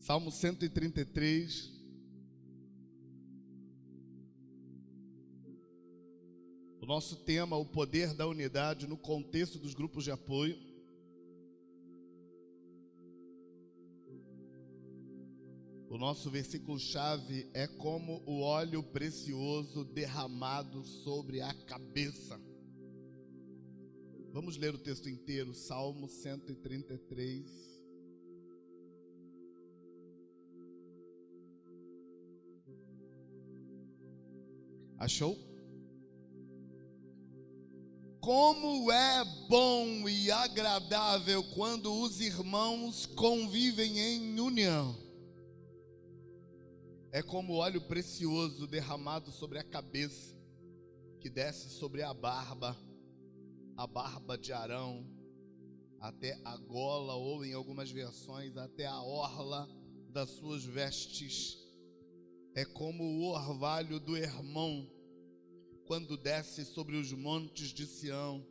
Salmo 133. O nosso tema, o poder da unidade no contexto dos grupos de apoio. O nosso versículo-chave é como o óleo precioso derramado sobre a cabeça. Vamos ler o texto inteiro, Salmo 133. Achou? Como é bom e agradável quando os irmãos convivem em união. É como óleo precioso derramado sobre a cabeça, que desce sobre a barba de Arão, até a gola, ou em algumas versões, até a orla das suas vestes. É como o orvalho do Hermon, quando desce sobre os montes de Sião.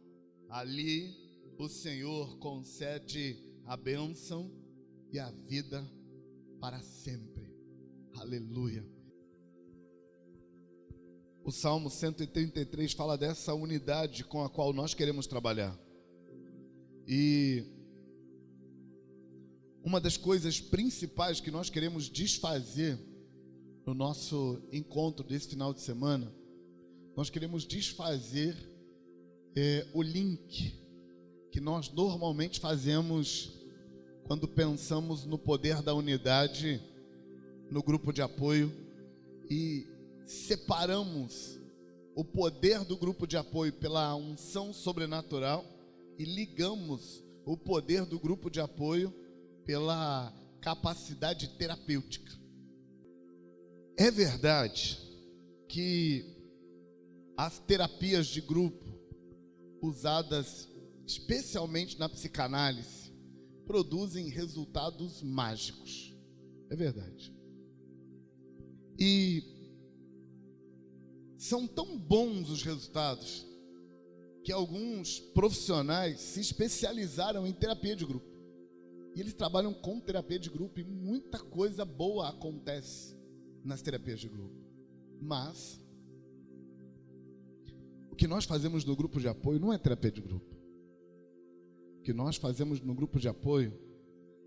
Ali o Senhor concede a bênção e a vida para sempre. Aleluia. O Salmo 133 fala dessa unidade com a qual nós queremos trabalhar. E uma das coisas principais que nós queremos desfazer no nosso encontro desse final de semana, nós queremos desfazer o link que nós normalmente fazemos quando pensamos no poder da unidade no grupo de apoio, e separamos o poder do grupo de apoio pela unção sobrenatural e ligamos o poder do grupo de apoio pela capacidade terapêutica. É verdade que as terapias de grupo, usadas especialmente na psicanálise, produzem resultados mágicos. É verdade. E são tão bons os resultados que alguns profissionais se especializaram em terapia de grupo. E eles trabalham com terapia de grupo e muita coisa boa acontece nas terapias de grupo. Mas o que nós fazemos no grupo de apoio não é terapia de grupo. O que nós fazemos no grupo de apoio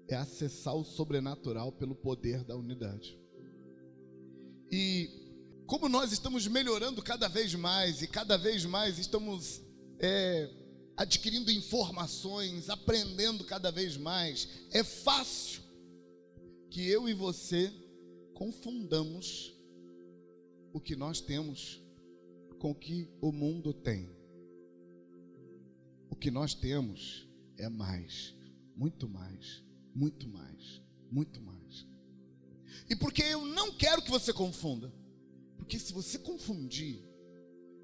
é acessar o sobrenatural pelo poder da unidade. E como nós estamos melhorando cada vez mais e cada vez mais estamos adquirindo informações, aprendendo cada vez mais, é fácil que eu e você confundamos o que nós temos com o que o mundo tem. O que nós temos é mais, muito mais, muito mais, muito mais. E porque eu não quero que você confunda, porque se você confundir,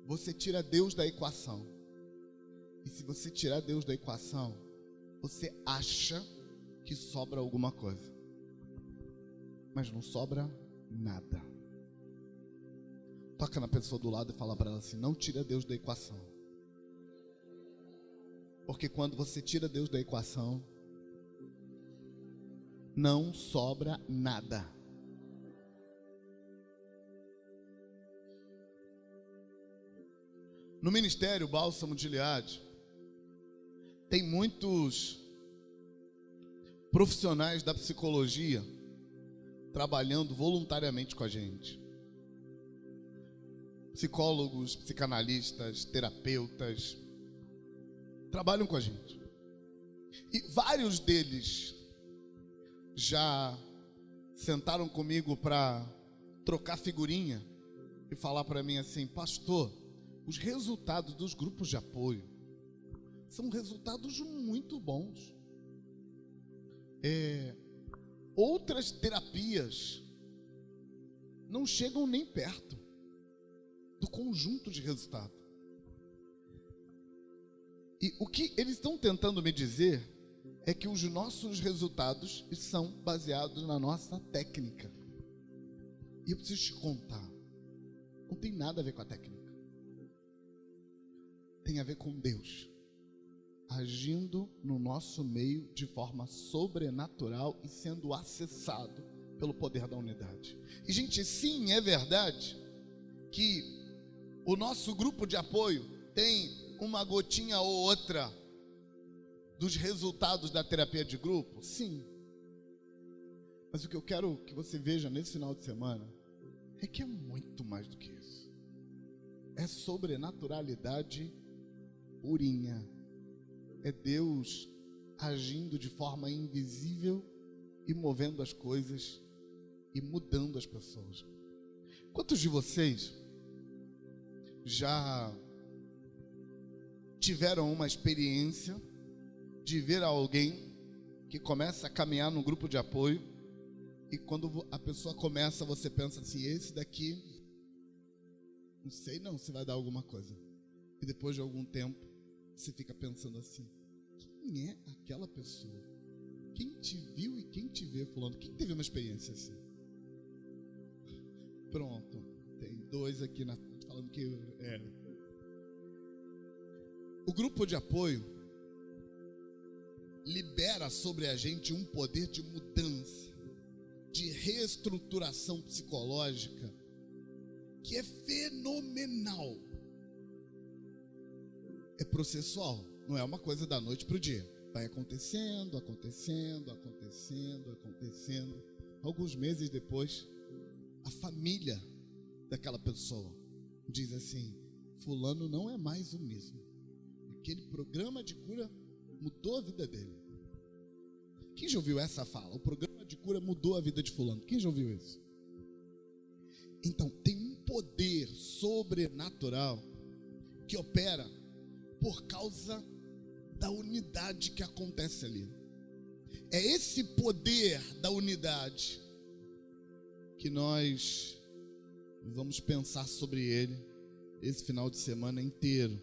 você tira Deus da equação. E se você tirar Deus da equação, você acha que sobra alguma coisa, mas não sobra nada. Toca na pessoa do lado e fala para ela assim: não tira Deus da equação. Porque quando você tira Deus da equação, não sobra nada. No Ministério Bálsamo de Gileade, tem muitos profissionais da psicologia trabalhando voluntariamente com a gente. Psicólogos, psicanalistas, terapeutas trabalham com a gente. E vários deles já sentaram comigo para trocar figurinha e falar para mim assim: pastor, os resultados dos grupos de apoio são resultados muito bons. Outras terapias não chegam nem perto do conjunto de resultado. E o que eles estão tentando me dizer é que os nossos resultados são baseados na nossa técnica. E eu preciso te contar, não tem nada a ver com a técnica. Tem a ver com Deus. agindo no nosso meio de forma sobrenatural e sendo acessado pelo poder da unidade. E, gente, sim, é verdade que o nosso grupo de apoio tem uma gotinha ou outra dos resultados da terapia de grupo? Sim. Mas o que eu quero que você veja nesse final de semana é que é muito mais do que isso. É sobrenaturalidade purinha. É Deus agindo de forma invisível e movendo as coisas e mudando as pessoas. Quantos de vocês já tiveram uma experiência de ver alguém que começa a caminhar no grupo de apoio e quando a pessoa começa, você pensa assim, esse daqui, não sei não se vai dar alguma coisa. E depois de algum tempo, você fica pensando assim, quem é aquela pessoa? Quem te viu e quem te vê fulano? Quem teve uma experiência assim? Pronto, tem dois aqui falando que é. O grupo de apoio libera sobre a gente um poder de mudança, de reestruturação psicológica, que é fenomenal. É processual, não é uma coisa da noite para o dia. Vai acontecendo. Alguns meses depois, a família daquela pessoa diz assim, fulano não é mais o mesmo. Aquele programa de cura mudou a vida dele. Quem já ouviu essa fala? O programa de cura mudou a vida de fulano. Quem já ouviu isso? Então, tem um poder sobrenatural que opera por causa da unidade que acontece ali. É esse poder da unidade que nós vamos pensar sobre ele esse final de semana inteiro.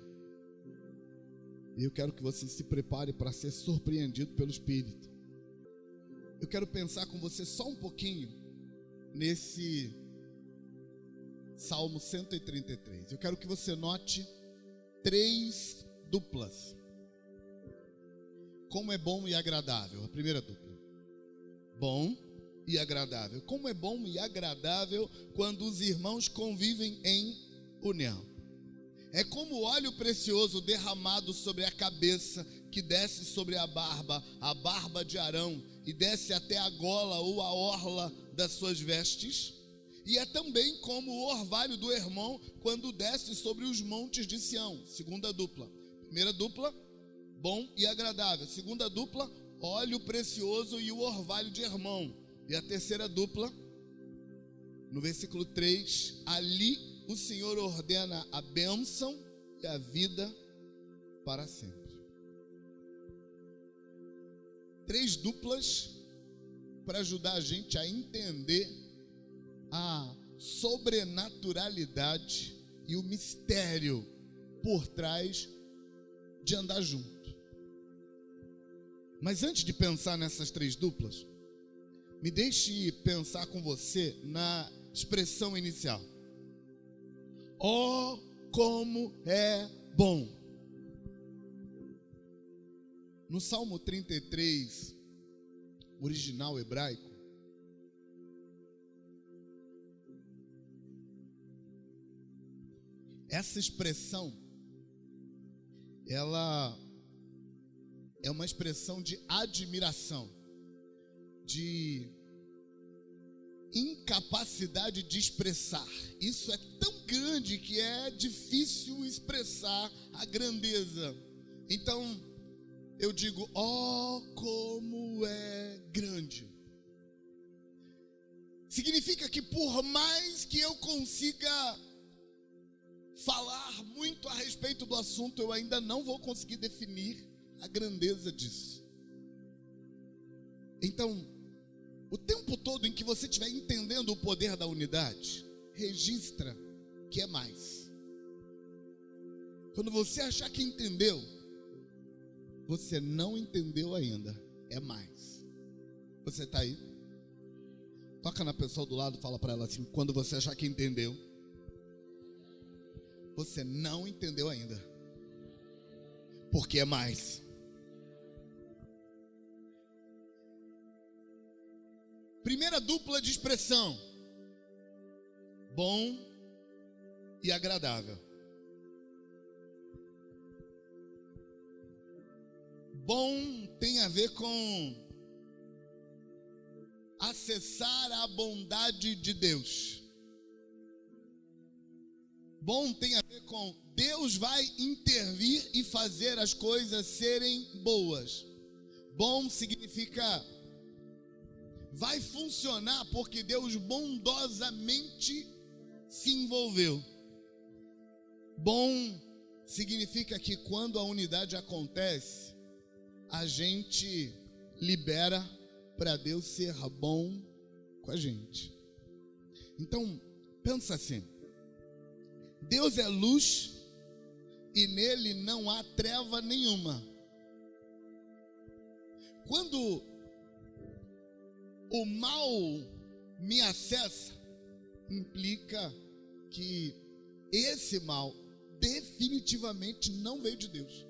E eu quero que você se prepare para ser surpreendido pelo Espírito. Eu quero pensar com você só um pouquinho nesse Salmo 133. Eu quero que você note 3 duplas. Como é bom e agradável. A primeira dupla. Bom e agradável. Como é bom e agradável quando os irmãos convivem em união. É como óleo precioso derramado sobre a cabeça, que desce sobre a barba de Arão, e desce até a gola ou a orla das suas vestes. E é também como o orvalho do Hermon, quando desce sobre os montes de Sião. Segunda dupla. Primeira dupla, bom e agradável. Segunda dupla, óleo precioso e o orvalho de Hermon. E a terceira dupla, no versículo 3, ali o Senhor ordena a bênção e a vida para sempre. 3 duplas para ajudar a gente a entender a sobrenaturalidade e o mistério por trás de andar junto. Mas antes de pensar nessas 3 duplas, me deixe pensar com você na expressão inicial. Oh, como é bom. No Salmo 33, original hebraico, essa expressão, ela é uma expressão de admiração, de incapacidade de expressar. Isso é tão grande que é difícil expressar a grandeza. Então, eu digo, oh, como é grande. Significa que por mais que eu consiga falar muito a respeito do assunto, eu ainda não vou conseguir definir a grandeza disso. Então, o tempo todo em que você estiver entendendo o poder da unidade, registra que é mais. Quando você achar que entendeu, você não entendeu ainda, é mais. Você está aí? Toca na pessoa do lado, fala para ela assim, quando você achar que entendeu, você não entendeu ainda, porque é mais. Primeira dupla de expressão: bom e agradável. Bom tem a ver com acessar a bondade de Deus. Bom tem a ver com Deus vai intervir e fazer as coisas serem boas. Bom significa vai funcionar porque Deus bondosamente se envolveu. Bom significa que quando a unidade acontece, a gente libera para Deus ser bom com a gente. Então, pensa assim: Deus é luz e nele não há treva nenhuma. Quando o mal me acessa, implica que esse mal definitivamente não veio de Deus.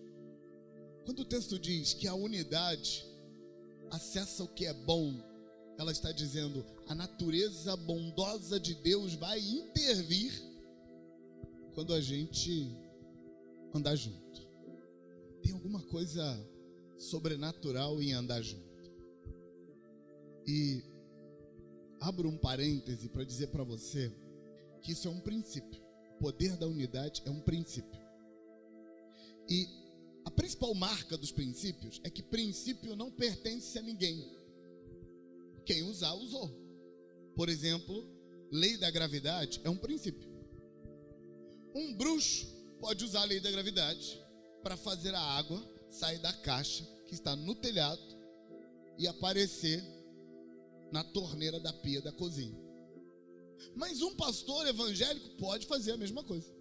Quando o texto diz que a unidade acessa o que é bom, ela está dizendo: a natureza bondosa de Deus vai intervir quando a gente andar junto. Tem alguma coisa sobrenatural em andar junto. E abro um parêntese para dizer para você que isso é um princípio. O poder da unidade é um princípio. E a principal marca dos princípios é que princípio não pertence a ninguém. Quem usar, usou. Por exemplo, lei da gravidade é um princípio. Um bruxo pode usar a lei da gravidade para fazer a água sair da caixa que está no telhado e aparecer na torneira da pia da cozinha. Mas um pastor evangélico pode fazer a mesma coisa.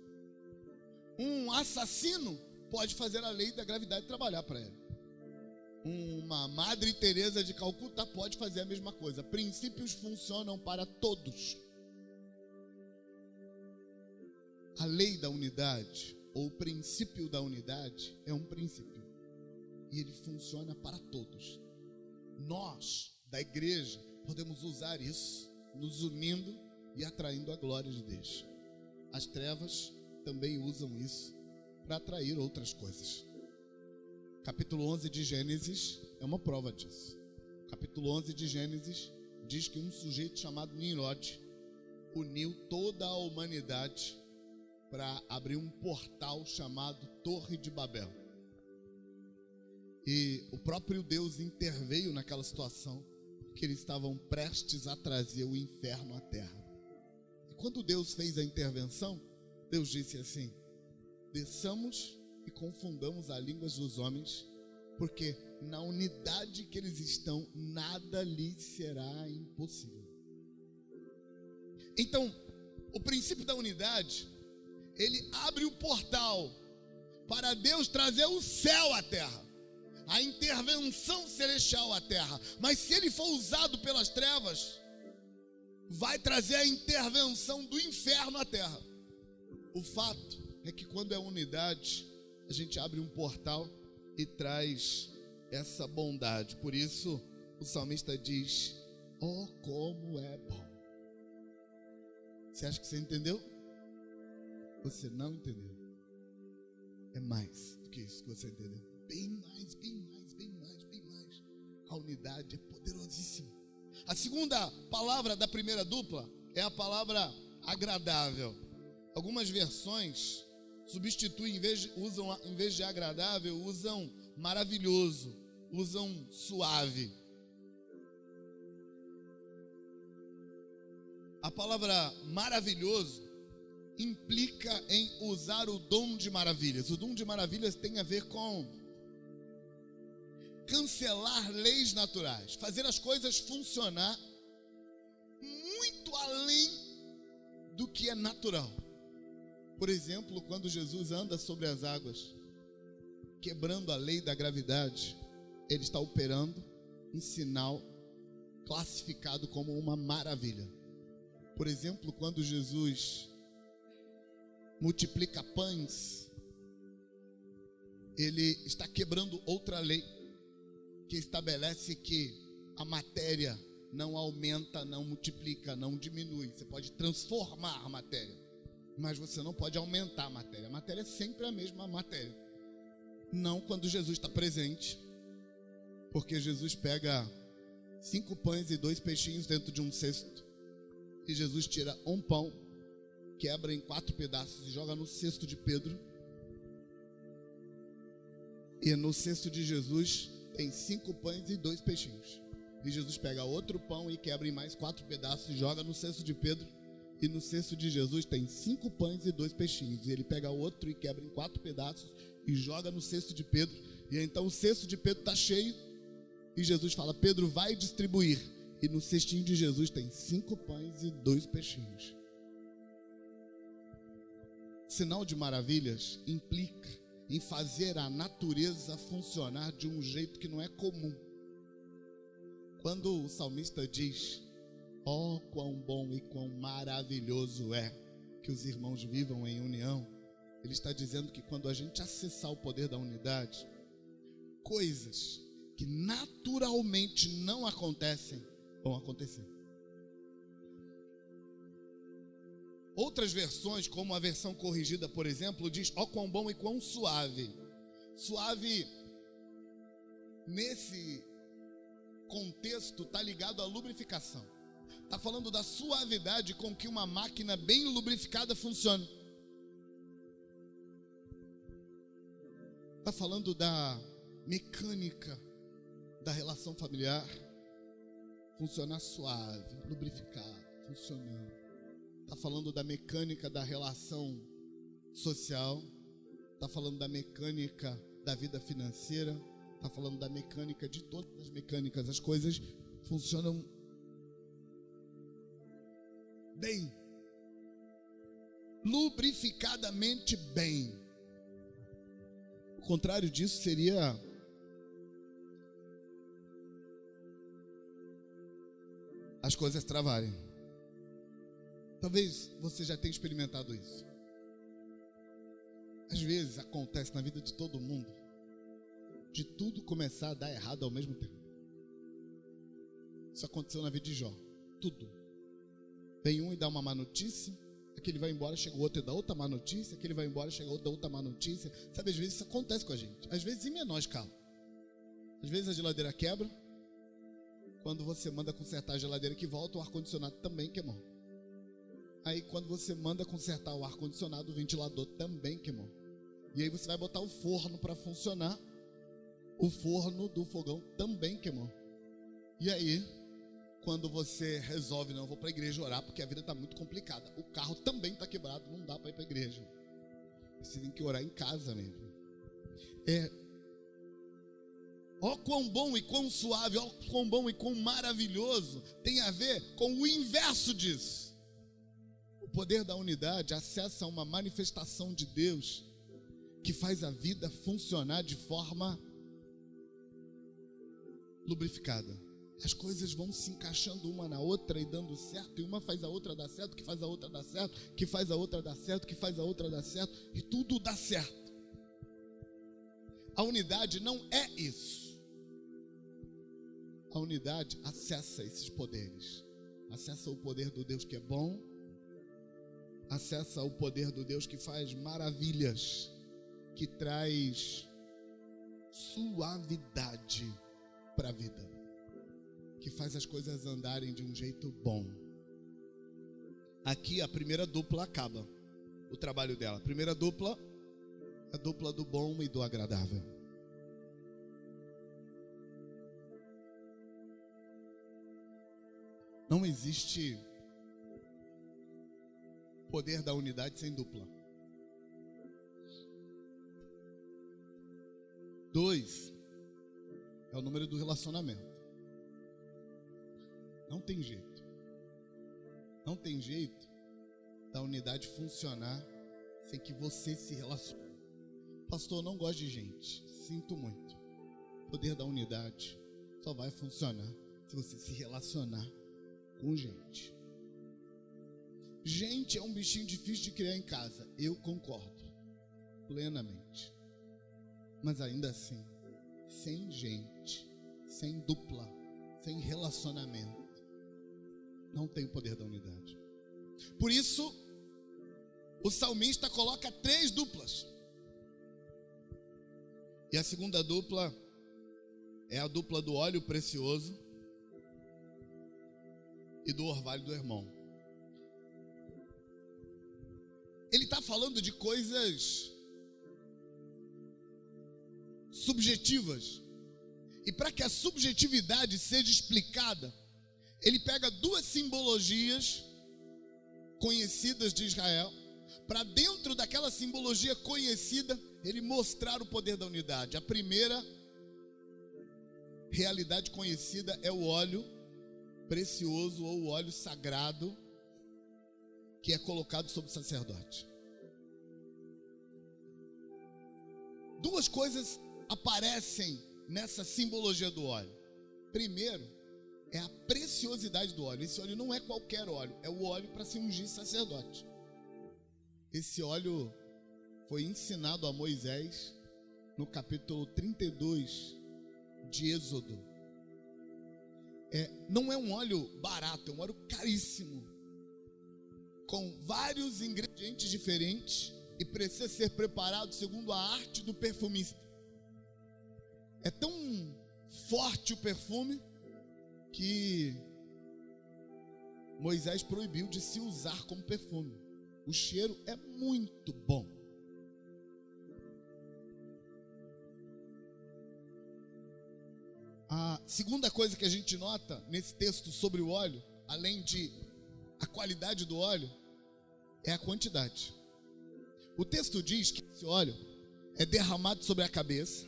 Um assassino pode fazer a lei da gravidade trabalhar para ele. Uma Madre Teresa de Calcutá pode fazer a mesma coisa. Princípios funcionam para todos. A lei da unidade, ou o princípio da unidade, é um princípio. E ele funciona para todos. Nós, da igreja, podemos usar isso, nos unindo e atraindo a glória de Deus. As trevas também usam isso para atrair outras coisas. Capítulo 11 de Gênesis é uma prova disso. Capítulo 11 de Gênesis diz que um sujeito chamado Nimrod uniu toda a humanidade para abrir um portal chamado Torre de Babel. E o próprio Deus interveio naquela situação, porque eles estavam prestes a trazer o inferno à terra. E quando Deus fez a intervenção, Deus disse assim: desçamos e confundamos as línguas dos homens, porque na unidade que eles estão, nada lhes será impossível. Então, o princípio da unidade, ele abre o portal para Deus trazer o céu à terra, a intervenção celestial à terra. Mas se ele for usado pelas trevas, vai trazer a intervenção do inferno à terra. O fato é que quando é unidade, a gente abre um portal e traz essa bondade. Por isso o salmista diz: oh, como é bom. Você acha que você entendeu? Você não entendeu. É mais do que isso que você entendeu. Bem mais, bem mais, bem mais, bem mais. A unidade é poderosíssima. A segunda palavra da primeira dupla é a palavra agradável. Algumas versões substituem, em vez de agradável, usam maravilhoso, usam suave. A palavra maravilhoso implica em usar o dom de maravilhas. O dom de maravilhas tem a ver com cancelar leis naturais, fazer as coisas funcionar muito além do que é natural. Por exemplo, quando Jesus anda sobre as águas, quebrando a lei da gravidade, ele está operando um sinal classificado como uma maravilha. Por exemplo, quando Jesus multiplica pães, ele está quebrando outra lei que estabelece que a matéria não aumenta, não multiplica, não diminui. Você pode transformar a matéria, mas você não pode aumentar a matéria. A matéria é sempre a mesma matéria. Não quando Jesus está presente, porque Jesus pega 5 pães e 2 peixinhos dentro de um cesto, e Jesus tira um pão, quebra em 4 pedaços e joga no cesto de Pedro. E no cesto de Jesus tem 5 pães e 2 peixinhos. E Jesus pega outro pão e quebra em mais 4 pedaços e joga no cesto de Pedro. E no cesto de Jesus tem 5 pães e 2 peixinhos. E ele pega outro e quebra em 4 pedaços e joga no cesto de Pedro. E então o cesto de Pedro está cheio. E Jesus fala: Pedro, vai distribuir. E no cestinho de Jesus tem 5 pães e 2 peixinhos. Sinal de maravilhas implica em fazer a natureza funcionar de um jeito que não é comum. Quando o salmista diz: ó, quão bom e quão maravilhoso é que os irmãos vivam em união, ele está dizendo que quando a gente acessar o poder da unidade, coisas que naturalmente não acontecem, vão acontecer. Outras versões, como a versão corrigida, por exemplo, diz: ó, quão bom e quão suave. Suave, nesse contexto, está ligado à lubrificação. Está falando da suavidade com que uma máquina bem lubrificada funciona. Está falando da mecânica da relação familiar funcionar suave, lubrificado, funcionando. Está falando da mecânica da relação social. Está falando da mecânica da vida financeira. Está falando da mecânica de todas as mecânicas. As coisas funcionam bem, lubrificadamente bem. O contrário disso seria as coisas travarem. Talvez você já tenha experimentado isso. Às vezes acontece na vida de todo mundo de tudo começar a dar errado ao mesmo tempo. Isso aconteceu na vida de Jó. Tudo. Vem um e dá uma má notícia, aquele vai embora, chega o outro e dá outra má notícia, aquele vai embora, chega o outro e dá outra má notícia. Sabe, às vezes isso acontece com a gente. Às vezes em menor escala. Às vezes a geladeira quebra. Quando você manda consertar a geladeira que volta, o ar-condicionado também queimou. Aí quando você manda consertar o ar-condicionado, o ventilador também queimou. E aí você vai botar o forno para funcionar, o forno do fogão também queimou. E aí, quando você resolve: não, eu vou para a igreja orar porque a vida está muito complicada, o carro também está quebrado, não dá para ir para a igreja. Você tem que orar em casa mesmo. Ó, quão bom e quão suave, ó, quão bom e quão maravilhoso, tem a ver com o inverso disso. O poder da unidade acessa uma manifestação de Deus que faz a vida funcionar de forma lubrificada. As coisas vão se encaixando uma na outra e dando certo, e uma faz a outra dar certo, que faz a outra dar certo, que faz a outra dar certo, que faz a outra dar certo, e tudo dá certo. A unidade não é isso. A unidade acessa esses poderes. Acessa o poder do Deus que é bom. Acessa o poder do Deus que faz maravilhas, que traz suavidade para a vida, que faz as coisas andarem de um jeito bom. Aqui a primeira dupla acaba o trabalho dela. A primeira dupla é a dupla do bom e do agradável. Não existe poder da unidade sem dupla. 2 é o número do relacionamento. Não tem jeito. Não tem jeito da unidade funcionar sem que você se relacione. Pastor, eu não gosto de gente. Sinto muito. O poder da unidade só vai funcionar se você se relacionar com gente. Gente é um bichinho difícil de criar em casa. Eu concordo plenamente. Mas ainda assim, sem gente, sem dupla, sem relacionamento, não tem o poder da unidade. Por isso, o salmista coloca 3 duplas. E a segunda dupla é a dupla do óleo precioso e do orvalho do irmão. Ele está falando de coisas subjetivas. E para que a subjetividade seja explicada, ele pega 2 simbologias conhecidas de Israel, para dentro daquela simbologia conhecida, ele mostrar o poder da unidade. A primeira realidade conhecida é o óleo precioso ou o óleo sagrado que é colocado sobre o sacerdote. 2 coisas aparecem nessa simbologia do óleo. Primeiro, é a preciosidade do óleo. Esse óleo não é qualquer óleo, é o óleo para se ungir sacerdote. Esse óleo foi ensinado a Moisés no capítulo 32 de Êxodo. Não é um óleo barato, é um óleo caríssimo, com vários ingredientes diferentes, e precisa ser preparado segundo a arte do perfumista. É tão forte o perfume que Moisés proibiu de se usar como perfume. O cheiro é muito bom. A segunda coisa que a gente nota nesse texto sobre o óleo, além de a qualidade do óleo, é a quantidade. O texto diz que esse óleo é derramado sobre a cabeça,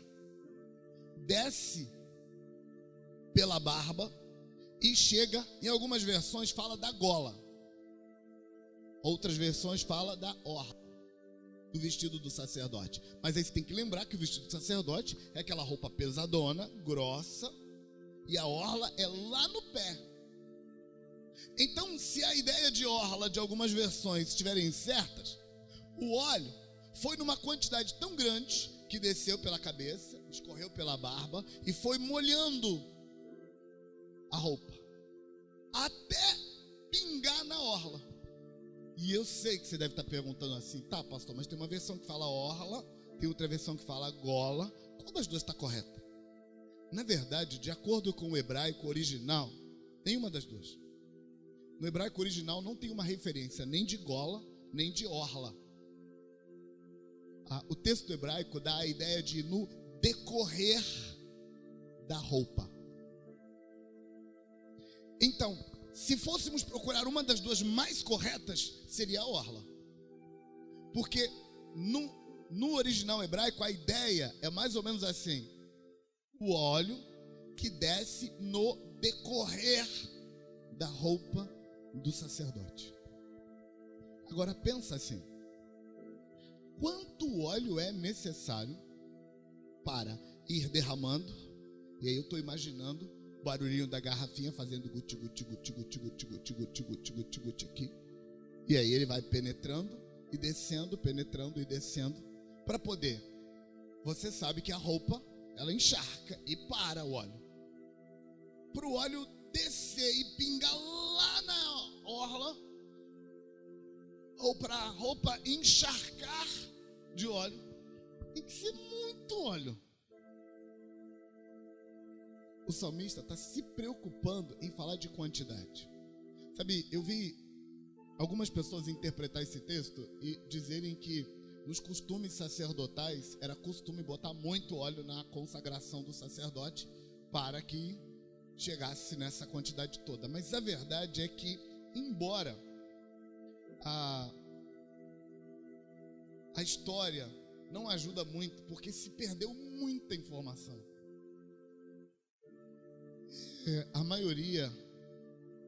desce pela barba e chega, em algumas versões fala da gola, outras versões fala da orla do vestido do sacerdote. Mas aí você tem que lembrar que o vestido do sacerdote é aquela roupa pesadona, grossa, e a orla é lá no pé. Então, se a ideia de orla de algumas versões estiverem certas, o óleo foi numa quantidade tão grande que desceu pela cabeça, escorreu pela barba e foi molhando a roupa até pingar na orla. E eu sei que você deve estar perguntando assim: tá, pastor, mas tem uma versão que fala orla, tem outra versão que fala gola. Qual das duas está correta? Na verdade, de acordo com o hebraico original, nenhuma das duas. No hebraico original não tem uma referência nem de gola, nem de orla. O texto hebraico dá a ideia de no decorrer da roupa. Então, se fôssemos procurar uma das duas mais corretas, seria a orla. Porque no original hebraico a ideia é mais ou menos assim: o óleo que desce no decorrer da roupa do sacerdote. Agora pensa assim: quanto óleo é necessário para ir derramando? E aí eu estou imaginando o barulhinho da garrafinha fazendo guti, guti, guti, guti, guti, guti, guti, guti, guti, guti aqui. E aí ele vai penetrando e descendo, penetrando e descendo, para poder. Você sabe que a roupa, ela encharca e para o óleo. Para o óleo descer e pingar lá na orla, ou para a roupa encharcar de óleo, tem que ser muito óleo. O salmista está se preocupando em falar de quantidade. Sabe, eu vi algumas pessoas interpretar esse texto e dizerem que nos costumes sacerdotais era costume botar muito óleo na consagração do sacerdote para que chegasse nessa quantidade toda. Mas a verdade é que, embora a história não ajuda muito, porque se perdeu muita informação. A maioria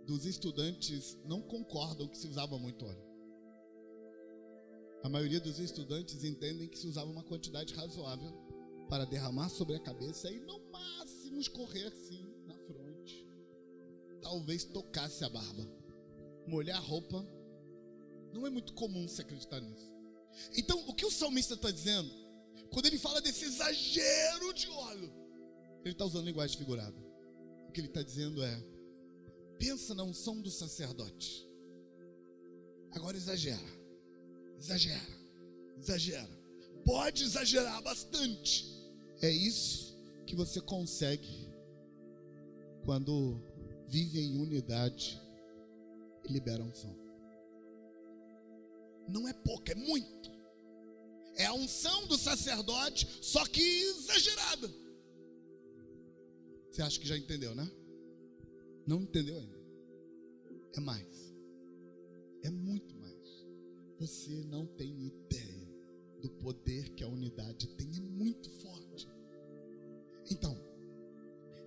dos estudantes não concordam que se usava muito óleo. A maioria dos estudantes entendem que se usava uma quantidade razoável para derramar sobre a cabeça e no máximo escorrer assim na fronte. Talvez tocasse a barba. Molhar a roupa não é muito comum se acreditar nisso. Então, o que o salmista está dizendo, quando ele fala desse exagero de óleo, ele está usando linguagem figurada. O que ele está dizendo é: pensa na unção do sacerdote. Agora exagera. Pode exagerar bastante. É isso que você consegue quando vive em unidade e libera a unção. Não é pouco, é muito. É a unção do sacerdote, só que exagerada. Você acha que já entendeu, né? Não entendeu ainda. É mais. É muito mais. Você não tem ideia do poder que a unidade tem. É muito forte. Então,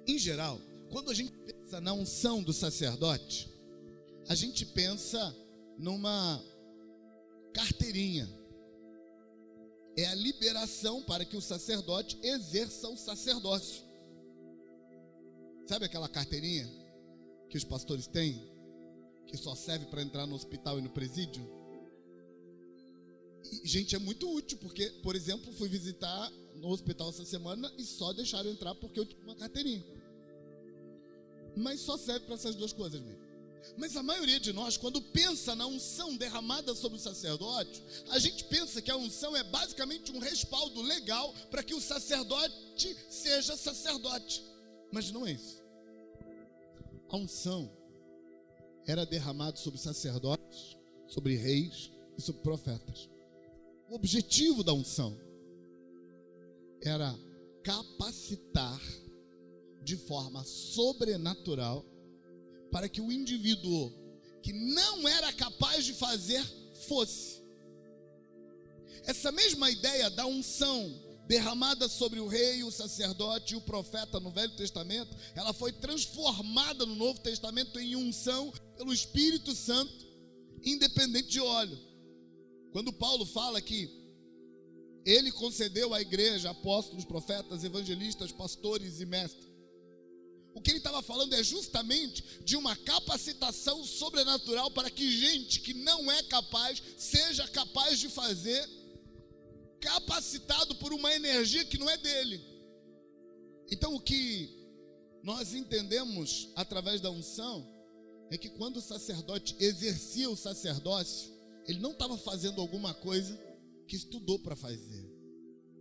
em geral, quando a gente pensa na unção do sacerdote, a gente pensa numa carteirinha. É a liberação para que o sacerdote exerça o sacerdócio. Sabe aquela carteirinha que os pastores têm, que só serve para entrar no hospital e no presídio? E, gente, é muito útil, porque, por exemplo, fui visitar no hospital essa semana e só deixaram entrar porque eu tinha uma carteirinha. Mas só serve para essas duas coisas mesmo. Mas a maioria de nós, quando pensa na unção derramada sobre o sacerdote, a gente pensa que a unção é basicamente um respaldo legal para que o sacerdote seja sacerdote. Mas não é isso. A unção era derramada sobre sacerdotes, sobre reis e sobre profetas. O objetivo da unção era capacitar de forma sobrenatural para que o indivíduo que não era capaz de fazer fosse. Essa mesma ideia da unção derramada sobre o rei, o sacerdote e o profeta no Velho Testamento, ela foi transformada no Novo Testamento em unção pelo Espírito Santo, independente de óleo. Quando Paulo fala que ele concedeu à igreja apóstolos, profetas, evangelistas, pastores e mestres, o que ele estava falando é justamente de uma capacitação sobrenatural para que gente que não é capaz, seja capaz de fazer, capacitado por uma energia que não é dele. Então o que nós entendemos através da unção é que quando o sacerdote exercia o sacerdócio, ele não estava fazendo alguma coisa que estudou para fazer.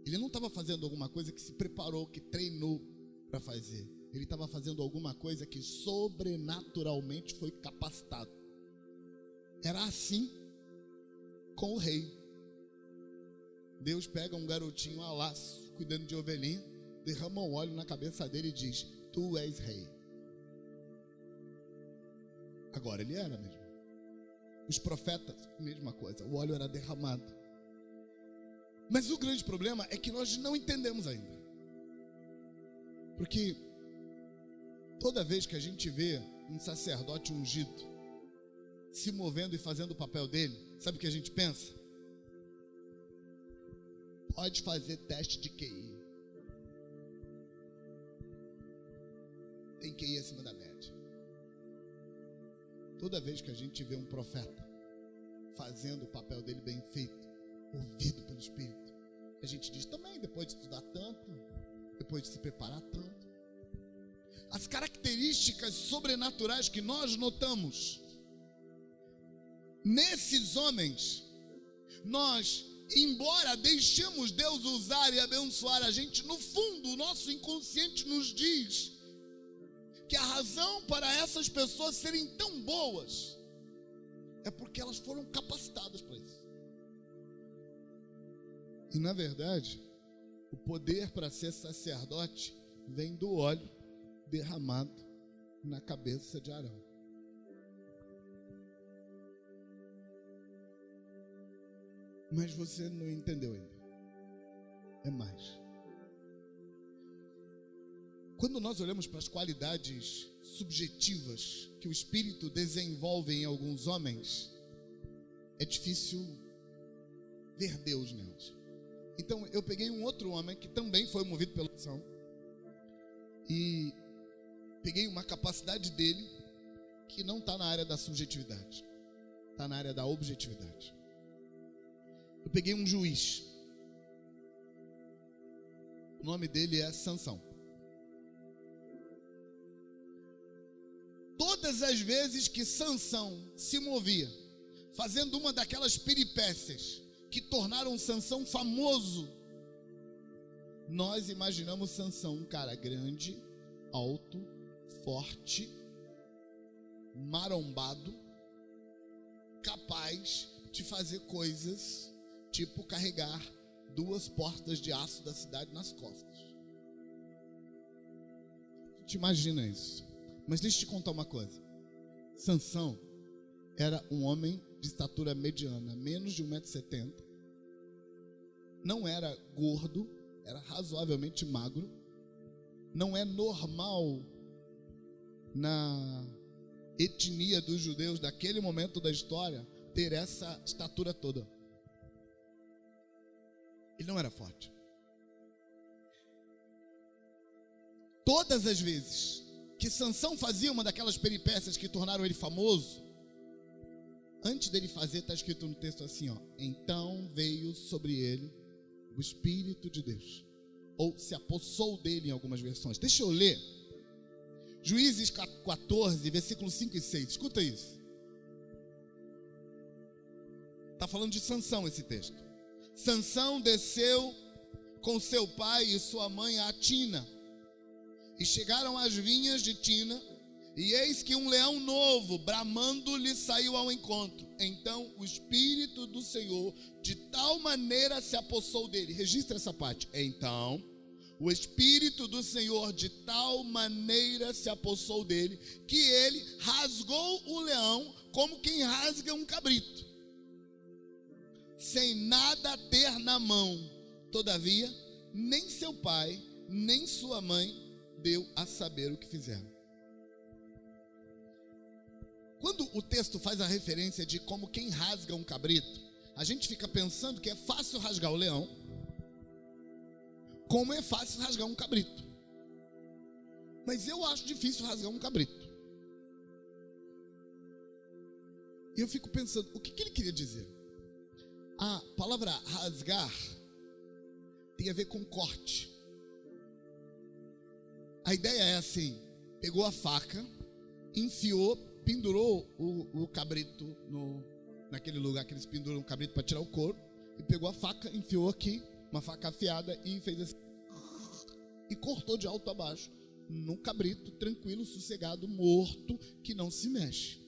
Ele não estava fazendo alguma coisa que se preparou, que treinou para fazer. Ele estava fazendo alguma coisa que sobrenaturalmente foi capacitado. Era assim com o rei. Deus pega um garotinho a laço, cuidando de ovelhinha, derrama um óleo na cabeça dele e diz: tu és rei. Agora ele era mesmo. Os profetas, mesma coisa, o óleo era derramado. Mas o grande problema é que nós não entendemos ainda. Porque toda vez que a gente vê um sacerdote ungido se movendo e fazendo o papel dele, sabe o que a gente pensa? Pode fazer teste de QI. Tem QI acima da média. Toda vez que a gente vê um profeta fazendo o papel dele bem feito, ouvido pelo Espírito, a gente diz também, depois de estudar tanto, depois de se preparar tanto, as características sobrenaturais que nós notamos nesses homens, nós, embora deixemos Deus usar e abençoar a gente, no fundo o nosso inconsciente nos diz que a razão para essas pessoas serem tão boas é porque elas foram capacitadas para isso. E na verdade, o poder para ser sacerdote vem do óleo derramado na cabeça de Arão. Mas você não entendeu ainda. É mais. Quando nós olhamos para as qualidades subjetivas que o Espírito desenvolve em alguns homens, é difícil ver Deus neles. Então eu peguei um outro homem que também foi movido pela unção e peguei uma capacidade dele que não está na área da subjetividade, está na área da objetividade. Eu peguei um juiz. O nome dele é Sansão. Todas Todas as vezes que Sansão se movia, fazendo uma daquelas peripécias que tornaram Sansão famoso, nós imaginamos Sansão um cara grande, alto, forte, marombado, capaz de fazer coisas tipo carregar 2 portas de aço da cidade nas costas. A gente imagina isso. Mas deixa eu te contar uma coisa. Sansão era um homem de estatura mediana, menos de 1,70 m. Não era gordo, era razoavelmente magro. Não é normal na etnia dos judeus daquele momento da história ter essa estatura toda. Ele não era forte. Todas as vezes que Sansão fazia uma daquelas peripécias que tornaram ele famoso, antes dele fazer, está escrito no texto assim, ó: então veio sobre ele o Espírito de Deus, ou se apossou dele em algumas versões. Deixa eu ler Juízes 14, versículos 5 e 6. Escuta isso. Está falando de Sansão esse texto. Sansão desceu com seu pai e sua mãe a Tina, e chegaram às vinhas de Tina, e eis que um leão novo, bramando, lhe saiu ao encontro. Então o Espírito do Senhor de tal maneira se apossou dele. Registra essa parte. Então o Espírito do Senhor de tal maneira se apossou dele, que ele rasgou o leão como quem rasga um cabrito, sem nada ter na mão. Todavia, nem seu pai, nem sua mãe deu a saber o que fizeram. Quando o texto faz a referência de como quem rasga um cabrito, a gente fica pensando que é fácil rasgar o leão, como é fácil rasgar um cabrito. Mas eu acho difícil rasgar um cabrito. E eu fico pensando, o que ele queria dizer? A palavra rasgar tem a ver com corte. A ideia é assim: pegou a faca, enfiou, pendurou o cabrito naquele lugar que eles penduram o cabrito para tirar o couro, e pegou a faca, enfiou aqui, uma faca afiada, e fez assim, e cortou de alto a baixo, num cabrito tranquilo, sossegado, morto, que não se mexe.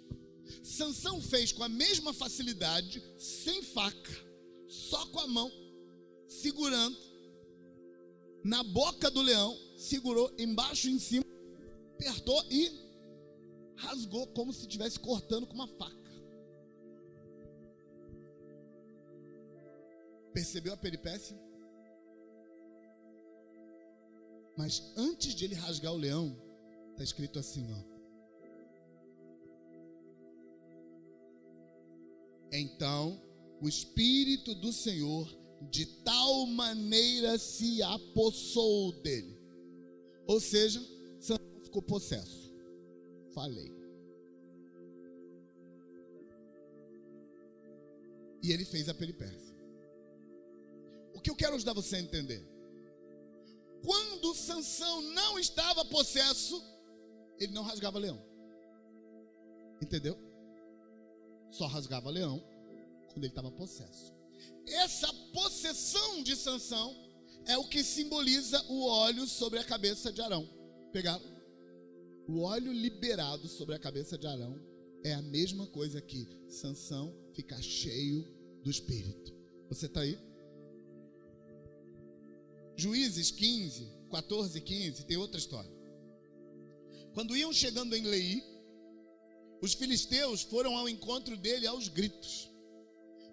Sansão fez com a mesma facilidade, sem faca, só com a mão, segurando na boca do leão, segurou embaixo e em cima, apertou e rasgou como se estivesse cortando com uma faca. Percebeu a peripécia? Mas antes de ele rasgar o leão, está escrito assim, ó: então o Espírito do Senhor de tal maneira se apossou dele. Ou seja, Sansão ficou possesso. Falei. E ele fez a peripécia. O que eu quero ajudar você a entender? Quando Sansão não estava possesso, ele não rasgava leão. Entendeu? Só rasgava leão quando ele estava possesso. Essa possessão de Sansão é o que simboliza o óleo sobre a cabeça de Arão. Pegaram? O óleo liberado sobre a cabeça de Arão é a mesma coisa que Sansão ficar cheio do Espírito. Você está aí? Juízes 15, 14 e 15, tem outra história. Quando iam chegando em Leí, os filisteus foram ao encontro dele aos gritos.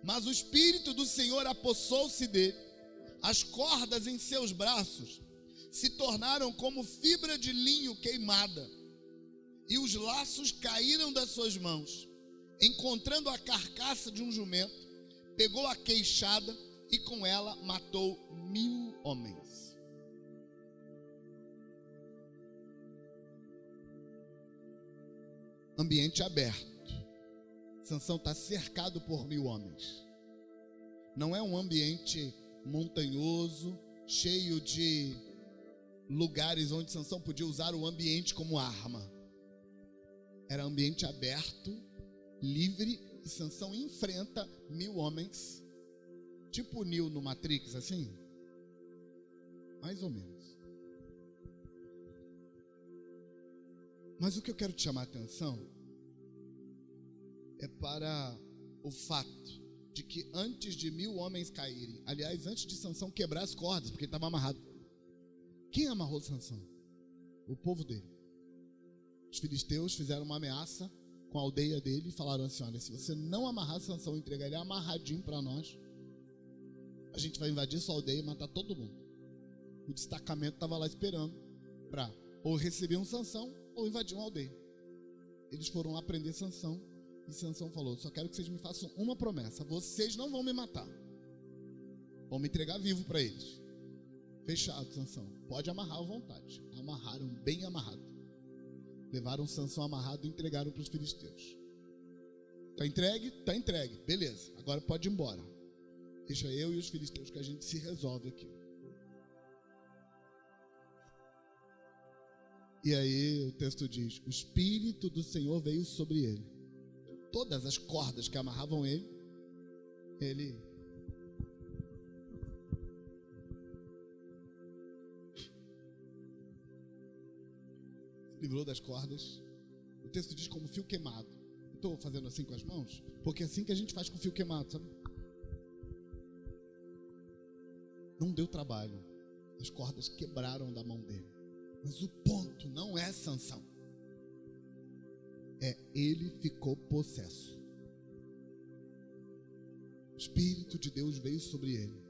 Mas o Espírito do Senhor apossou-se dele. As cordas em seus braços se tornaram como fibra de linho queimada, e os laços caíram das suas mãos. Encontrando a carcaça de um jumento, pegou a queixada e com ela matou 1000 homens. Ambiente aberto. Sansão está cercado por 1000 homens. Não é um ambiente montanhoso, cheio de lugares onde Sansão podia usar o ambiente como arma. Era ambiente aberto, livre, e Sansão enfrenta 1000 homens, tipo o Neo no Matrix, assim, mais ou menos. Mas o que eu quero te chamar a atenção é para o fato de que antes de 1000 homens caírem, aliás, antes de Sansão quebrar as cordas, porque ele estava amarrado, quem amarrou Sansão? O povo dele. Os filisteus fizeram uma ameaça com a aldeia dele e falaram assim: olha, se você não amarrar Sansão e entregar ele amarradinho para nós, a gente vai invadir sua aldeia e matar todo mundo. O destacamento estava lá esperando para ou receber um Sansão ou invadir uma aldeia. Eles foram lá prender Sansão e Sansão falou: só quero que vocês me façam uma promessa, vocês não vão me matar, vão me entregar vivo para eles. Fechado, Sansão, pode amarrar à vontade. Amarraram, bem amarrado. Levaram Sansão amarrado e entregaram para os filisteus. Tá entregue? Tá entregue. Beleza, agora pode ir embora. Deixa eu e os filisteus que a gente se resolve aqui. E aí o texto diz: o Espírito do Senhor veio sobre ele. Todas as cordas que amarravam ele livrou das cordas. O texto diz como fio queimado. Eu estou fazendo assim com as mãos, porque é assim que a gente faz com fio queimado, sabe? Não deu trabalho. As cordas quebraram da mão dele. Mas o ponto não é Sansão. Ele ficou possesso. O Espírito de Deus veio sobre ele.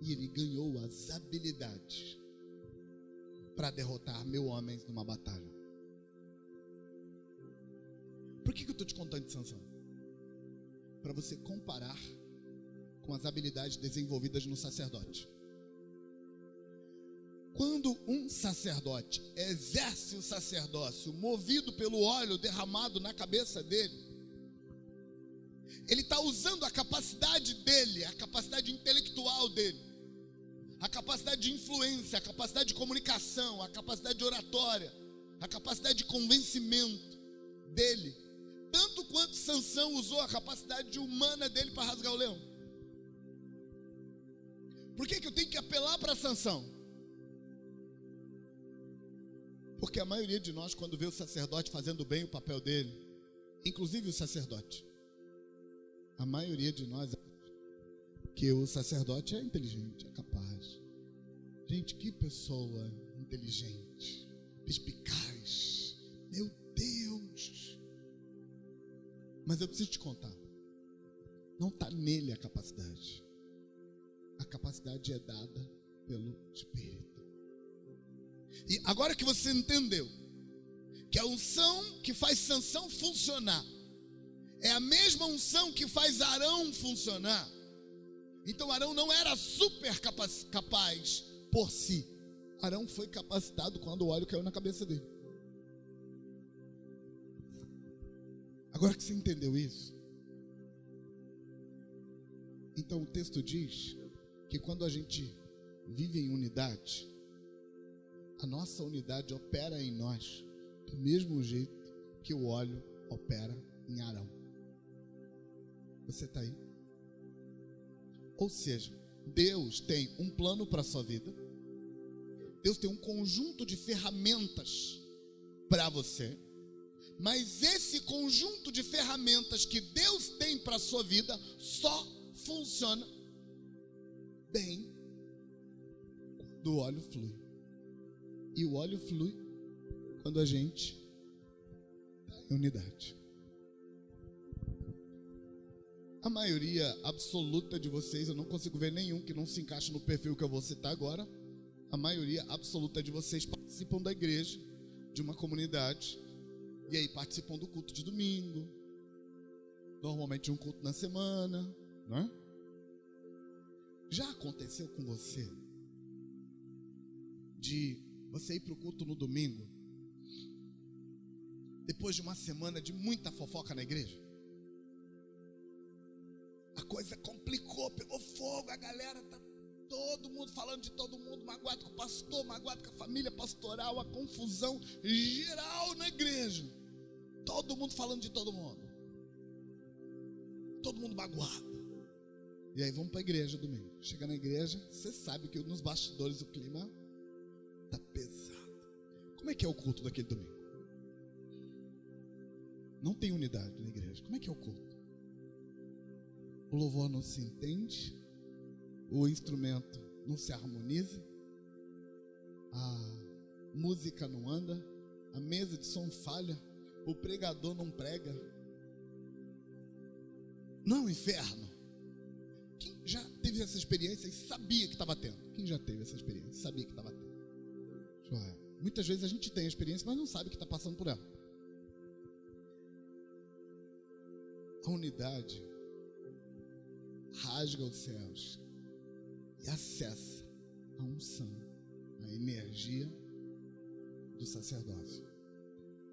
E ele ganhou as habilidades para derrotar 1000 homens numa batalha. Por que eu estou te contando de Sansão? Para você comparar com as habilidades desenvolvidas no sacerdote. Quando um sacerdote exerce o sacerdócio movido pelo óleo derramado na cabeça dele, ele está usando a capacidade dele, a capacidade intelectual dele, a capacidade de influência, a capacidade de comunicação, a capacidade de oratória, a capacidade de convencimento dele, tanto quanto Sansão usou a capacidade humana dele para rasgar o leão. Por que eu tenho que apelar para Sansão? Porque a maioria de nós, quando vê o sacerdote fazendo bem o papel dele, inclusive o sacerdote, a maioria de nós que o sacerdote é inteligente, é capaz. Gente, que pessoa inteligente, perspicaz, meu Deus. Mas eu preciso te contar, não está nele a capacidade. A capacidade é dada pelo Espírito. E agora que você entendeu que a unção que faz Sansão funcionar é a mesma unção que faz Arão funcionar, então Arão não era super capaz por si. Arão foi capacitado quando o óleo caiu na cabeça dele. Agora que você entendeu isso, então o texto diz que quando a gente vive em unidade, a nossa unidade opera em nós do mesmo jeito que o óleo opera em Arão. Você está aí? Ou seja, Deus tem um plano para a sua vida. Deus tem um conjunto de ferramentas para você. Mas esse conjunto de ferramentas que Deus tem para a sua vida só funciona bem quando o óleo flui. E o óleo flui quando a gente está em unidade. A maioria absoluta de vocês, eu não consigo ver nenhum que não se encaixe no perfil que eu vou citar agora. A maioria absoluta de vocês participam da igreja, de uma comunidade, e aí participam do culto de domingo, normalmente um culto na semana, não é? Já aconteceu com você de você ir para o culto no domingo, depois de uma semana de muita fofoca na igreja? A coisa complicou, pegou fogo, a galera tá todo mundo falando de todo mundo, magoado com o pastor, magoado com a família pastoral, a confusão geral na igreja. Todo mundo falando de todo mundo. Todo mundo magoado. E aí vamos para a igreja domingo. Chega na igreja, você sabe que nos bastidores o clima tá pesado. Como é que é o culto daquele domingo? Não tem unidade na igreja. Como é que é o culto? O louvor não se entende, o instrumento não se harmoniza, a música não anda, a mesa de som falha, o pregador não prega. Não é um inferno? Quem já teve essa experiência e sabia que estava tendo? Quem já teve essa experiência e sabia que estava tendo? Muitas vezes a gente tem a experiência, mas não sabe que está passando por ela. A unidade rasga os céus e acessa a unção, a energia do sacerdócio.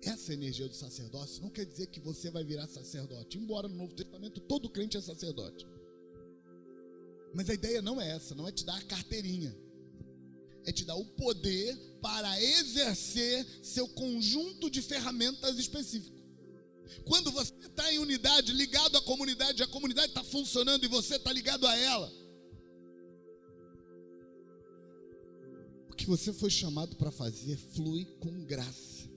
Essa energia do sacerdócio não quer dizer que você vai virar sacerdote, embora no Novo Testamento todo crente é sacerdote. Mas a ideia não é essa, não é te dar a carteirinha, é te dar o poder para exercer seu conjunto de ferramentas específicas. Quando você está em unidade, ligado à comunidade, a comunidade está funcionando e você está ligado a ela, o que você foi chamado para fazer flui com graça.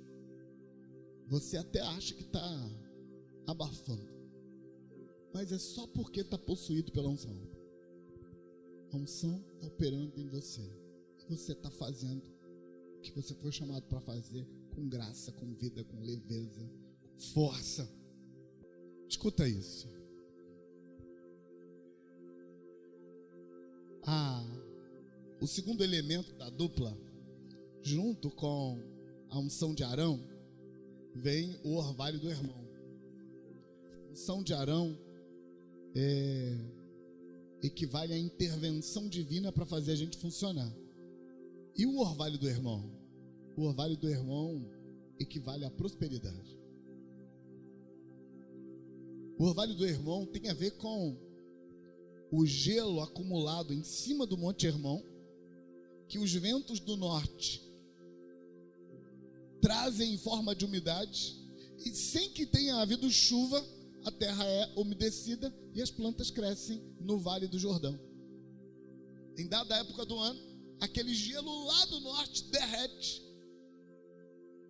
Você até acha que está abafando, mas é só porque está possuído pela unção. A unção está operando em você, e você está fazendo o que você foi chamado para fazer com graça, com vida, com leveza, com força. Escuta isso. O segundo elemento da dupla, junto com a unção de Arão, vem o orvalho do irmão. A unção de Arão equivale à intervenção divina para fazer a gente funcionar. E o orvalho do irmão? O orvalho do irmão equivale à prosperidade. O orvalho do irmão tem a ver com o gelo acumulado em cima do Monte Hermon, que os ventos do norte trazem em forma de umidade, e sem que tenha havido chuva, a terra é umedecida e as plantas crescem no Vale do Jordão. Em dada época do ano, aquele gelo lá do norte derrete,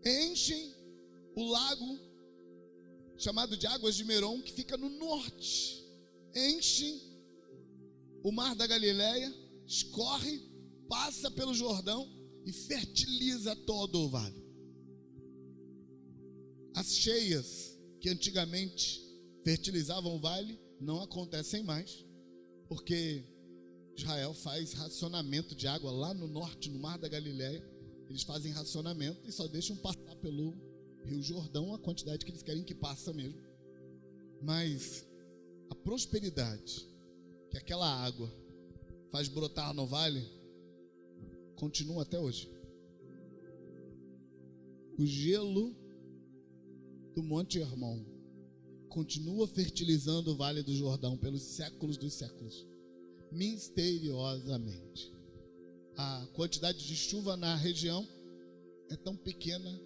enchem o lago chamado de Águas de Merom, que fica no norte, enchem o mar da Galileia, escorre, passa pelo Jordão e fertiliza todo o vale. As cheias que antigamente fertilizavam o vale não acontecem mais, porque Israel faz racionamento de água lá no norte, no mar da Galileia. Eles fazem racionamento e só deixam passar pelo Rio Jordão a quantidade que eles querem que passa mesmo. Mas a prosperidade que aquela água faz brotar no vale continua até hoje. O gelo do Monte Hermon continua fertilizando o Vale do Jordão pelos séculos dos séculos, misteriosamente. A quantidade de chuva na região é tão pequena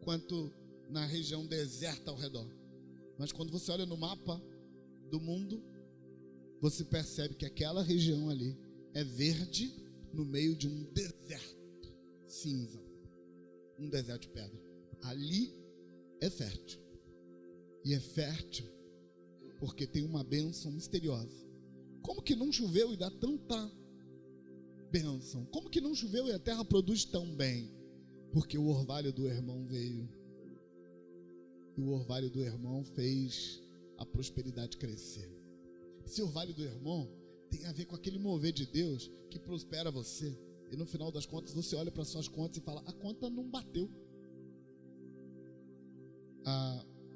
quanto na região deserta ao redor. Mas quando você olha no mapa do mundo, você percebe que aquela região ali é verde no meio de um deserto cinza, um deserto de pedra. Ali é fértil. E é fértil porque tem uma bênção misteriosa. Como que não choveu e dá tanta bênção? Como que não choveu e a terra produz tão bem? Porque o orvalho do irmão veio. E o orvalho do irmão fez a prosperidade crescer. Esse orvalho do irmão tem a ver com aquele mover de Deus que prospera você. E no final das contas você olha para suas contas e fala: a conta não bateu.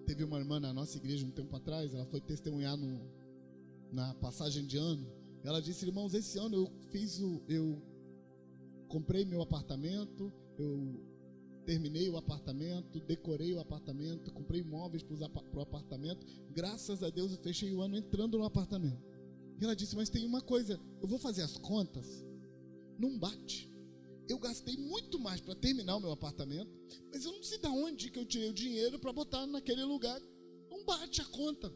Teve uma irmã na nossa igreja um tempo atrás, ela foi testemunhar na passagem de ano. Ela disse: irmãos, esse ano eu comprei meu apartamento, eu terminei o apartamento, decorei o apartamento, comprei móveis para o apartamento. Graças a Deus eu fechei o ano entrando no apartamento. E ela disse: mas tem uma coisa, eu vou fazer as contas, não bate. eu gastei muito mais para terminar o meu apartamento, mas eu não sei de onde que eu tirei o dinheiro para botar naquele lugar. Não bate a conta.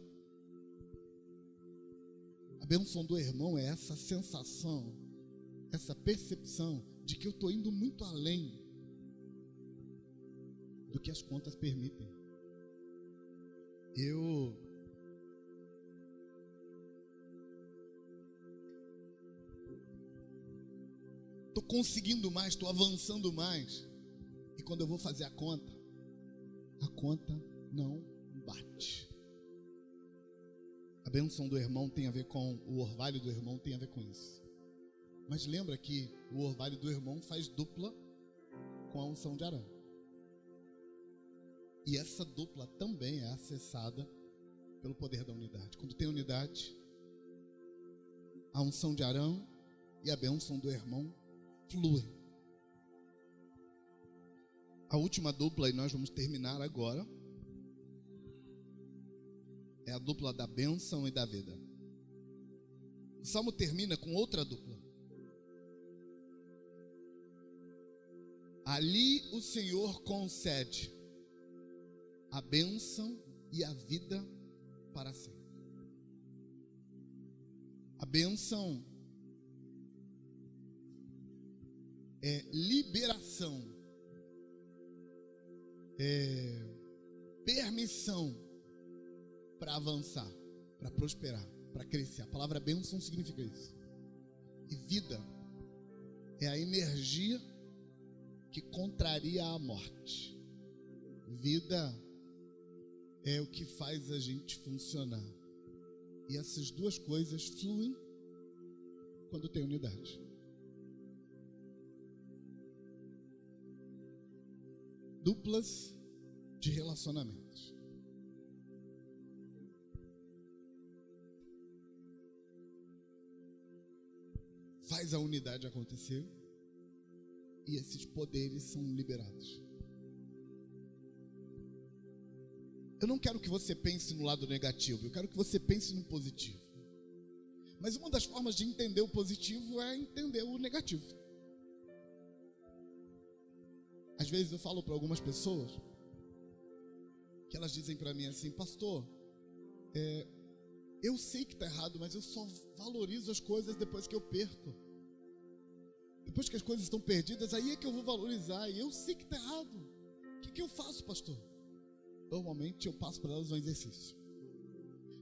A bênção do irmão é essa sensação, essa percepção de que eu estou indo muito além do que as contas permitem. Eu estou conseguindo mais, estou avançando mais. E quando eu vou fazer a conta não bate. A bênção do irmão tem a ver com, o orvalho do irmão tem a ver com isso. Mas lembra que o orvalho do irmão faz dupla com a unção de Arão. E essa dupla também é acessada pelo poder da unidade. Quando tem unidade, a unção de Arão e a bênção do irmão fluem. A última dupla, e nós vamos terminar agora, é a dupla da bênção e da vida. O salmo termina com outra dupla. Ali o Senhor concede a bênção e a vida para sempre. A bênção é liberação, é permissão para avançar, para prosperar, para crescer. A palavra bênção significa isso. E vida é a energia que contraria a morte. Vida é o que faz a gente funcionar. E essas duas coisas fluem quando tem unidade. Duplas de relacionamentos. Faz a unidade acontecer e esses poderes são liberados. Eu não quero que você pense no lado negativo, eu quero que você pense no positivo. Mas uma das formas de entender o positivo é entender o negativo. Às vezes eu falo para algumas pessoas que elas dizem para mim assim: pastor, eu sei que está errado, mas eu só valorizo as coisas depois que eu perco. Depois que as coisas estão perdidas, aí é que eu vou valorizar. E eu sei que está errado. O que eu faço, pastor? Normalmente eu passo para elas um exercício.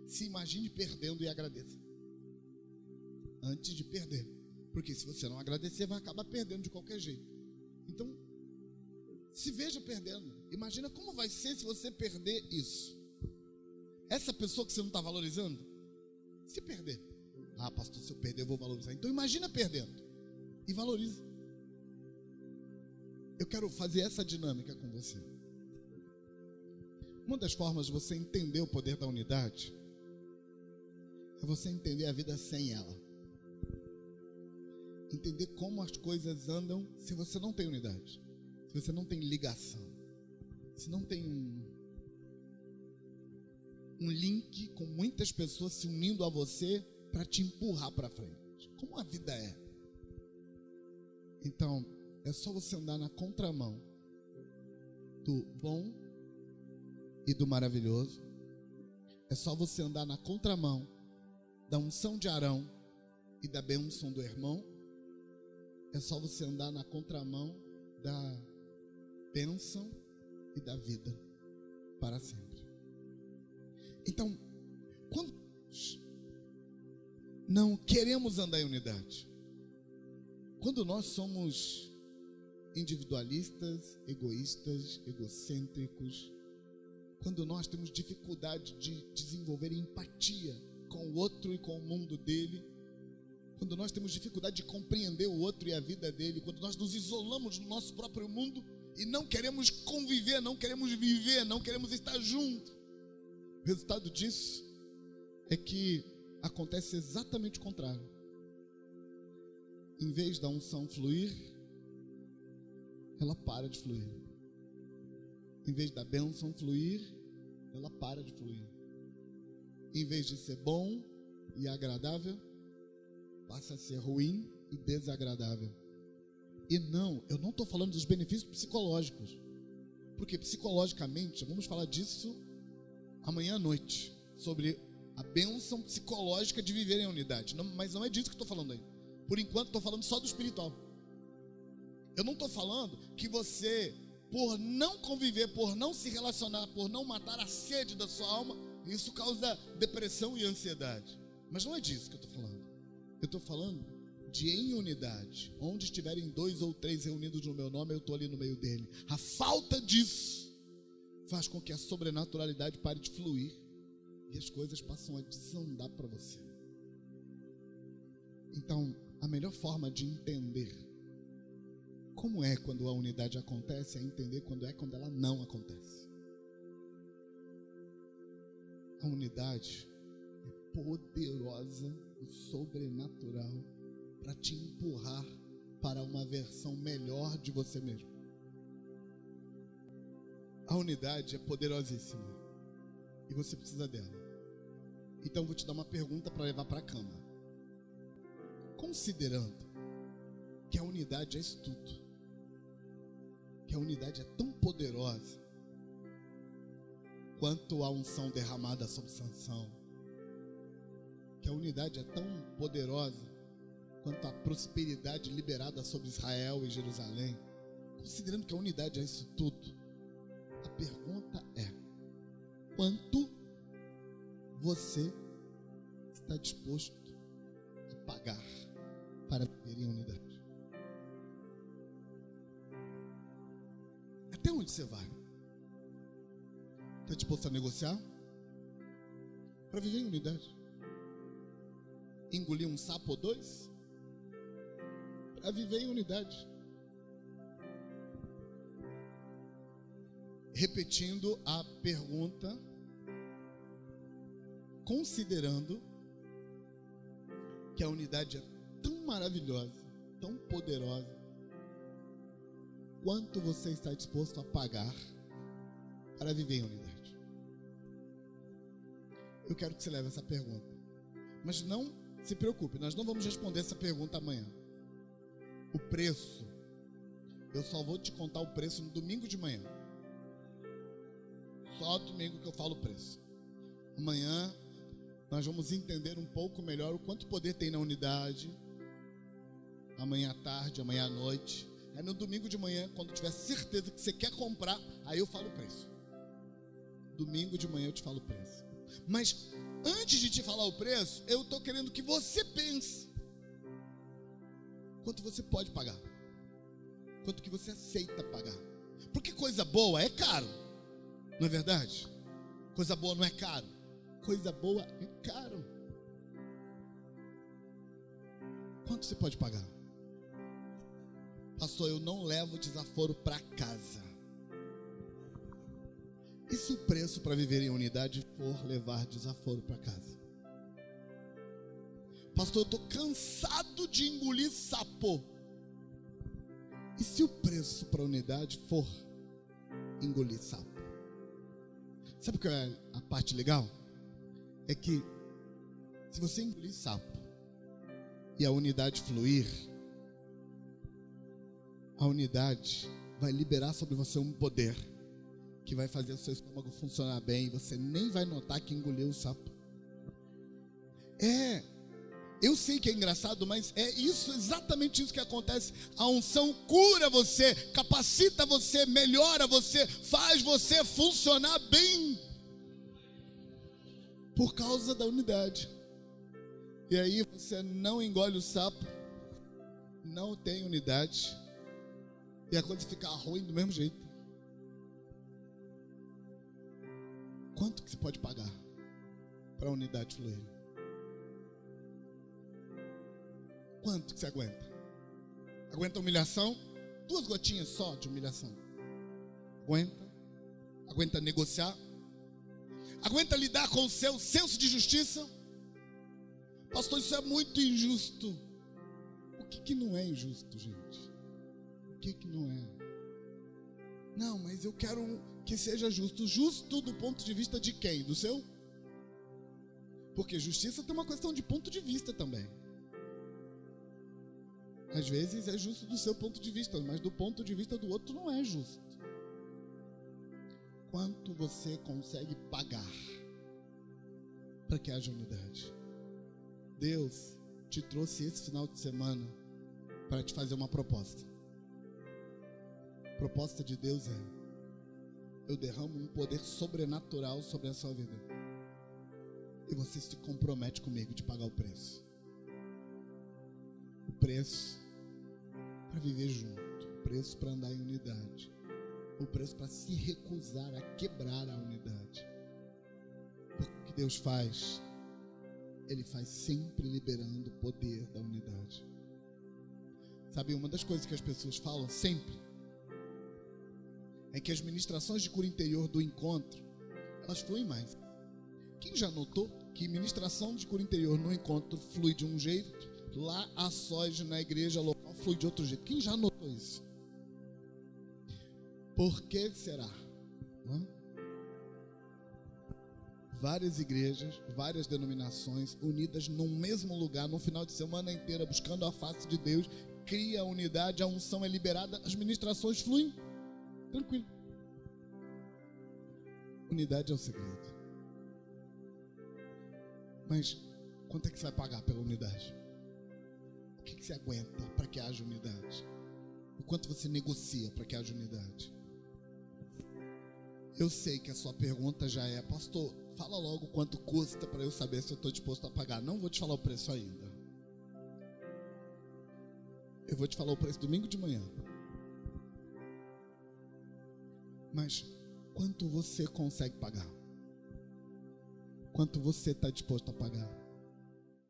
Se imagine perdendo e agradeça antes de perder. Porque se você não agradecer, vai acabar perdendo de qualquer jeito. Então, se veja perdendo. Imagina como vai ser se você perder isso. Essa pessoa que você não está valorizando, se perder. Ah, pastor, se eu perder eu vou valorizar. Então imagina perdendo e valoriza. Eu quero fazer essa dinâmica com você. Uma das formas de você entender o poder da unidade é você entender a vida sem ela. Entender como as coisas andam se você não tem unidade, se você não tem ligação, se não tem um link com muitas pessoas se unindo a você para te empurrar para frente. Como a vida é. Então, é só você andar na contramão do bom e do maravilhoso. É só você andar na contramão da unção de Arão e da bênção do irmão. É só você andar na contramão da bênção e da vida para sempre. Então, quando não queremos andar em unidade, quando nós somos individualistas, egoístas, egocêntricos, quando nós temos dificuldade de desenvolver empatia com o outro e com o mundo dele, quando nós temos dificuldade de compreender o outro e a vida dele, quando nós nos isolamos no nosso próprio mundo e não queremos conviver, não queremos viver, não queremos estar junto, o resultado disso é que acontece exatamente o contrário. Em vez da unção fluir, ela para de fluir. Em vez da bênção fluir, ela para de fluir. Em vez de ser bom e agradável, passa a ser ruim e desagradável. E não, eu não estou falando dos benefícios psicológicos, porque psicologicamente, vamos falar disso amanhã à noite, sobre a bênção psicológica de viver em unidade. Não, mas não é disso que eu estou falando aí. Por enquanto estou falando só do espiritual. Eu não estou falando que você, por não conviver, por não se relacionar, por não matar a sede da sua alma, isso causa depressão e ansiedade. Mas não é disso que eu estou falando. Eu estou falando de em unidade. Onde estiverem 2 ou 3 reunidos no meu nome, eu estou ali no meio dele. A falta disso faz com que a sobrenaturalidade pare de fluir e as coisas passam a desandar para você. Então, a melhor forma de entender como é quando a unidade acontece é entender quando ela não acontece. A unidade é poderosa e sobrenatural para te empurrar para uma versão melhor de você mesmo. A unidade é poderosíssima e você precisa dela. Então vou te dar uma pergunta para levar para a cama. Considerando que a unidade é isso tudo, que a unidade é tão poderosa quanto a unção derramada sobre Sansão, que a unidade é tão poderosa quanto a prosperidade liberada sobre Israel e Jerusalém, considerando que a unidade é isso tudo, a pergunta é: quanto você está disposto a pagar para viver em unidade? Até onde você vai? Está disposto a negociar para viver em unidade? Engolir um sapo ou 2 para viver em unidade? Repetindo a pergunta, considerando que a unidade é tão maravilhosa, tão poderosa, quanto você está disposto a pagar para viver em unidade? Eu quero que você leve essa pergunta, mas não se preocupe, nós não vamos responder essa pergunta amanhã. O preço, eu só vou te contar o preço no domingo de manhã. Só domingo que eu falo o preço. Amanhã nós vamos entender um pouco melhor o quanto poder tem na unidade. Amanhã à tarde, amanhã à noite. Aí no domingo de manhã, quando tiver certeza que você quer comprar, aí eu falo o preço. Domingo de manhã eu te falo o preço. Mas antes de te falar o preço, eu estou querendo que você pense quanto você pode pagar, quanto que você aceita pagar. Porque coisa boa é caro, não é verdade? Coisa boa não é caro. Coisa boa é caro. Quanto você pode pagar? Pastor, eu não levo desaforo para casa. E se o preço para viver em unidade for levar desaforo para casa? Pastor, eu estou cansado de engolir sapo. E se o preço para a unidade for engolir sapo? Sabe qual é a parte legal? É que se você engolir sapo e a unidade fluir, a unidade vai liberar sobre você um poder que vai fazer o seu estômago funcionar bem e você nem vai notar que engoliu o sapo. Eu sei que é engraçado, mas é isso, exatamente isso que acontece. A unção cura você, capacita você, melhora você, faz você funcionar bem por causa da unidade. E aí você não engole o sapo, não tem unidade, e a coisa fica ruim do mesmo jeito. Quanto que você pode pagar para a unidade fluir? Quanto que você aguenta? Aguenta humilhação? 2 gotinhas só de humilhação. Aguenta? Aguenta negociar? Aguenta lidar com o seu senso de justiça? Pastor, isso é muito injusto. O que não é injusto, gente? O que não é? Não, mas eu quero que seja justo. Justo do ponto de vista de quem? Do seu? Porque justiça tem uma questão de ponto de vista também. Às vezes é justo do seu ponto de vista, mas do ponto de vista do outro não é justo. Quanto você consegue pagar para que haja unidade? Deus te trouxe esse final de semana para te fazer uma proposta. A proposta de Deus é: eu derramo um poder sobrenatural sobre a sua vida, e você se compromete comigo de pagar o preço. O preço para viver junto, o preço para andar em unidade, o preço para se recusar a quebrar a unidade. Porque o que Deus faz, Ele faz sempre liberando o poder da unidade. Sabe, uma das coisas que as pessoas falam sempre é que as ministrações de cura interior do encontro, elas fluem mais. Quem já notou que ministração de cura interior no encontro flui de um jeito, lá a sós na igreja local flui de outro jeito? Quem já notou isso? Por que será? Várias igrejas, várias denominações unidas num mesmo lugar, num final de semana inteira, buscando a face de Deus, cria a unidade, a unção é liberada, as ministrações fluem tranquilo. Unidade é o segredo. Mas quanto é que você vai pagar pela unidade? O que você aguenta para que haja unidade? O quanto você negocia para que haja unidade? Eu sei que a sua pergunta já é: pastor, fala logo quanto custa para eu saber se eu estou disposto a pagar. Não vou te falar o preço ainda. Eu vou te falar o preço domingo de manhã. Mas quanto você consegue pagar? Quanto você está disposto a pagar?